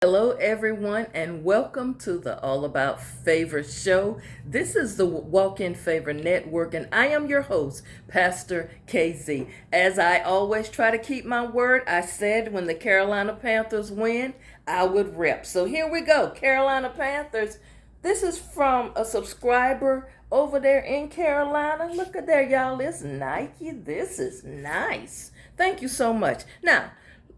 Hello, everyone, and welcome to the All About Favor show. This is the Walk in Favor Network, and I am your host, Pastor KZ. As I always try to keep my word, I said when the Carolina Panthers win, I would rep. So here we go, Carolina Panthers. This is from a subscriber over there in Carolina. Look at there, y'all. It's Nike. This is nice. Thank you so much. Now,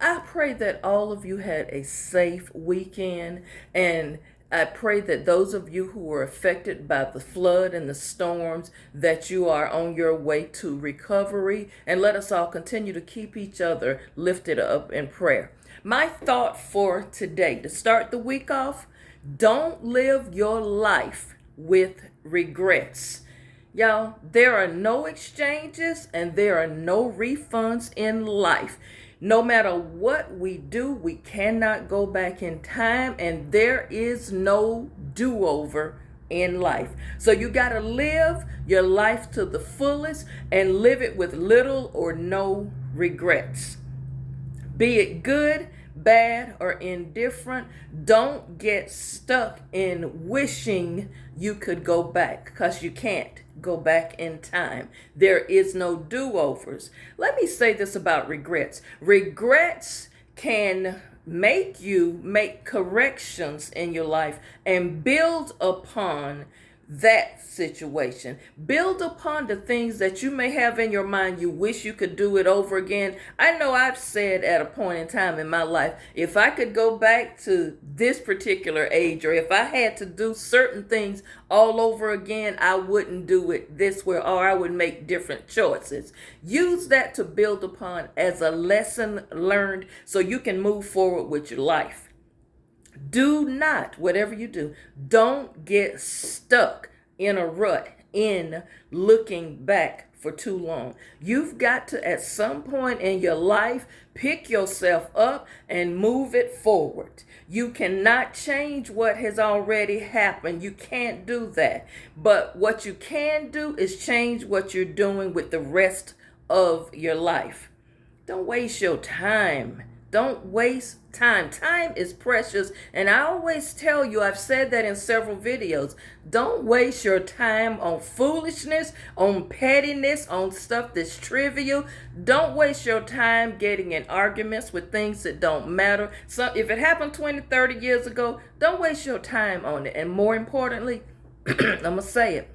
I pray that all of you had a safe weekend, and I pray that those of you who were affected by the flood and the storms, that you are on your way to recovery, and let us all continue to keep each other lifted up in prayer. My thought for today, to start the week off, don't live your life with regrets. Y'all, there are no exchanges and there are no refunds in life. No matter what we do, we cannot go back in time, and there is no do-over in life. So you got to live your life to the fullest and live it with little or no regrets. Be it good, bad, or indifferent, don't get stuck in wishing you could go back, because you can't go back in time. There is no do-overs. Let me say this about regrets. Regrets can make you make corrections in your life and build upon that situation. Build upon the things that you may have in your mind. You wish you could do it over again. I know I've said at a point in time in my life, if I could go back to this particular age, or if I had to do certain things all over again, I wouldn't do it this way, or I would make different choices. Use that to build upon as a lesson learned so you can move forward with your life. Do not, whatever you do, don't get stuck in a rut in looking back for too long. You've got to, at some point in your life, pick yourself up and move it forward. You cannot change what has already happened. You can't do that. But what you can do is change what you're doing with the rest of your life. Don't waste your time. Don't waste time. Time is precious. And I always tell you, I've said that in several videos, don't waste your time on foolishness, on pettiness, on stuff that's trivial. Don't waste your time getting in arguments with things that don't matter. So if it happened 20, 30 years ago, don't waste your time on it. And more importantly, I'm going to say it,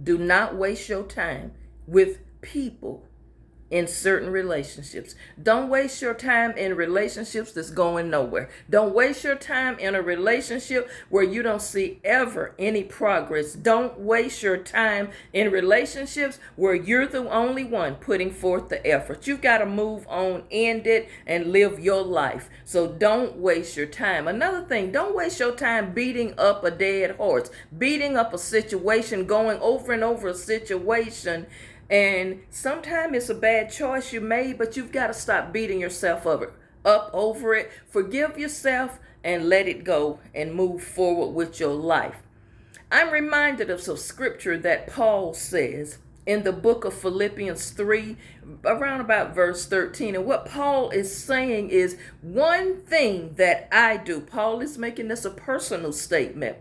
do not waste your time with people in certain relationships. Don't waste your time in relationships that's going nowhere. Don't waste your time in a relationship where you don't see ever any progress. Don't waste your time in relationships where you're the only one putting forth the effort. You've got to move on, end it, and live your life. So don't waste your time. Another thing, don't waste your time beating up a dead horse, beating up a situation, going over and over a situation. And sometimes it's a bad choice you made, but you've got to stop beating yourself up over it. Forgive yourself and let it go and move forward with your life. I'm reminded of some scripture that Paul says in the book of Philippians 3, around about verse 13. And what Paul is saying is, one thing that I do. Paul is making this a personal statement.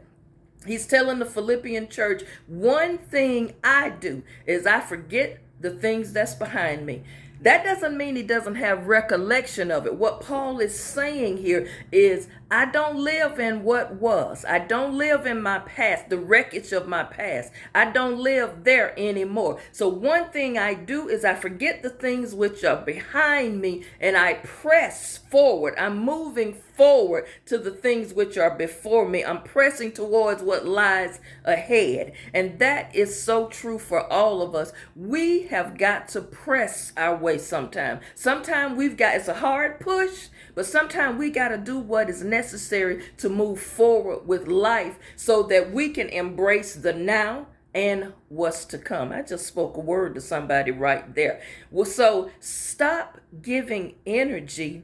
He's telling the Philippian church, one thing I do is I forget the things that's behind me. That doesn't mean he doesn't have recollection of it. What Paul is saying here is, I don't live in what was. I don't live in my past, the wreckage of my past. I don't live there anymore. So one thing I do is I forget the things which are behind me and I press forward. I'm moving forward to the things which are before me. I'm pressing towards what lies ahead. And that is so true for all of us. We have got to press our way sometime. Sometimes it's a hard push, but sometimes we got to do what is necessary to move forward with life so that we can embrace the now and what's to come. I just spoke a word to somebody right there. Well, so stop giving energy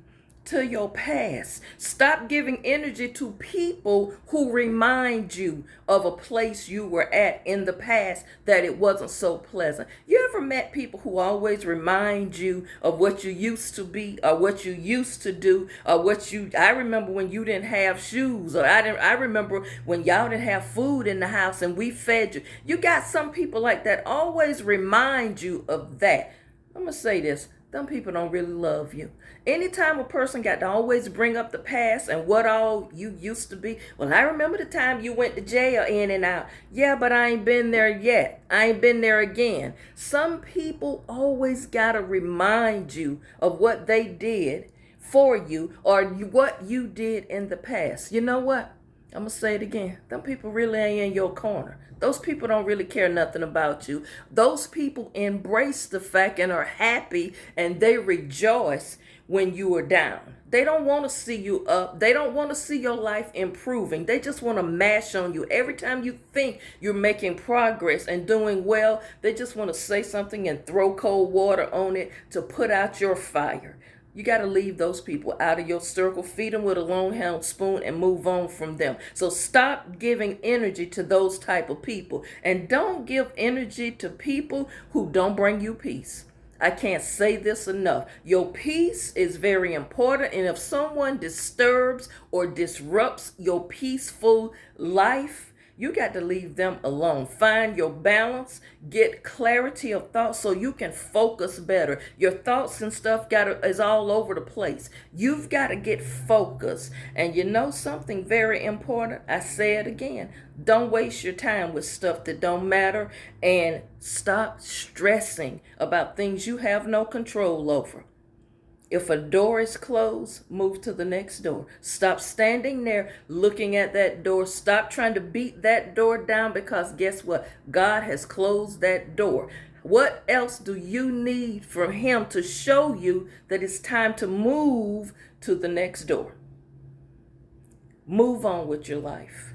to your past. Stop giving energy to people who remind you of a place you were at in the past that it wasn't so pleasant. You ever met people who always remind you of what you used to be or what you used to do or I remember when you didn't have shoes, or I remember when y'all didn't have food in the house and we fed you. You got some people like that always remind you of that. I'm going to say this. Them people don't really love you. Anytime a person got to always bring up the past and what all you used to be. Well, I remember the time you went to jail in and out. Yeah, but I ain't been there yet. I ain't been there again. Some people always got to remind you of what they did for you or what you did in the past. You know what? I'm going to say it again. Them people really ain't in your corner. Those people don't really care nothing about you. Those people embrace the fact and are happy and they rejoice when you are down. They don't want to see you up. They don't want to see your life improving. They just want to mash on you. Every time you think you're making progress and doing well, they just want to say something and throw cold water on it to put out your fire. You got to leave those people out of your circle, feed them with a long-handled spoon, and move on from them. So stop giving energy to those type of people. And don't give energy to people who don't bring you peace. I can't say this enough. Your peace is very important. And if someone disturbs or disrupts your peaceful life, you got to leave them alone. Find your balance, get clarity of thought so you can focus better. Your thoughts and stuff is all over the place. You've got to get focused. And you know something very important? I say it again. Don't waste your time with stuff that don't matter, and stop stressing about things you have no control over. If a door is closed, move to the next door. Stop standing there looking at that door. Stop trying to beat that door down, because guess what? God has closed that door. What else do you need from him to show you that it's time to move to the next door? Move on with your life.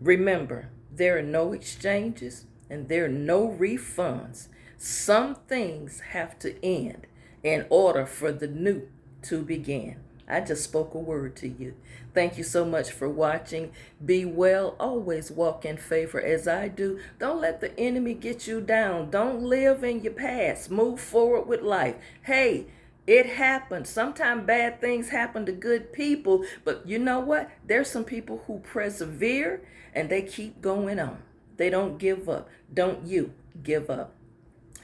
Remember, there are no exchanges and there are no refunds. Some things have to end in order for the new to begin. I just spoke a word to you. Thank you so much for watching. Be well. Always walk in favor as I do. Don't let the enemy get you down. Don't live in your past. Move forward with life. Hey, it happens. Sometimes bad things happen to good people, but you know what? There's some people who persevere and they keep going on. They don't give up. Don't you give up.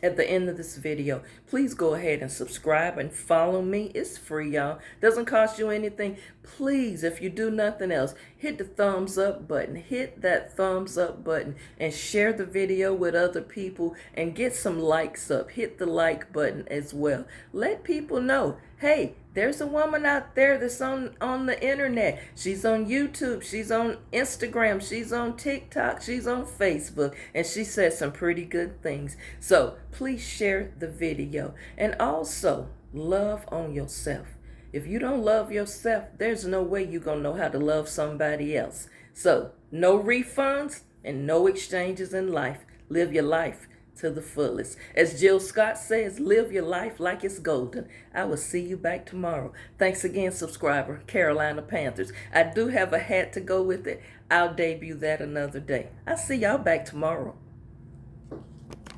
At the end of this video, please go ahead and subscribe and follow me. It's free, y'all. Doesn't cost you anything. Please, if you do nothing else, hit the thumbs up button. Hit that thumbs up button and share the video with other people and get some likes up. Hit the like button as well. Let people know, hey, there's a woman out there that's on the internet. She's on YouTube. She's on Instagram. She's on TikTok. She's on Facebook. And she says some pretty good things. So please share the video. And also, love on yourself. If you don't love yourself, there's no way you're going to know how to love somebody else. So no refunds and no exchanges in life. Live your life to the fullest. As Jill Scott says, live your life like it's golden. I will see you back tomorrow. Thanks again, subscriber, Carolina Panthers. I do have a hat to go with it. I'll debut that another day. I'll see y'all back tomorrow.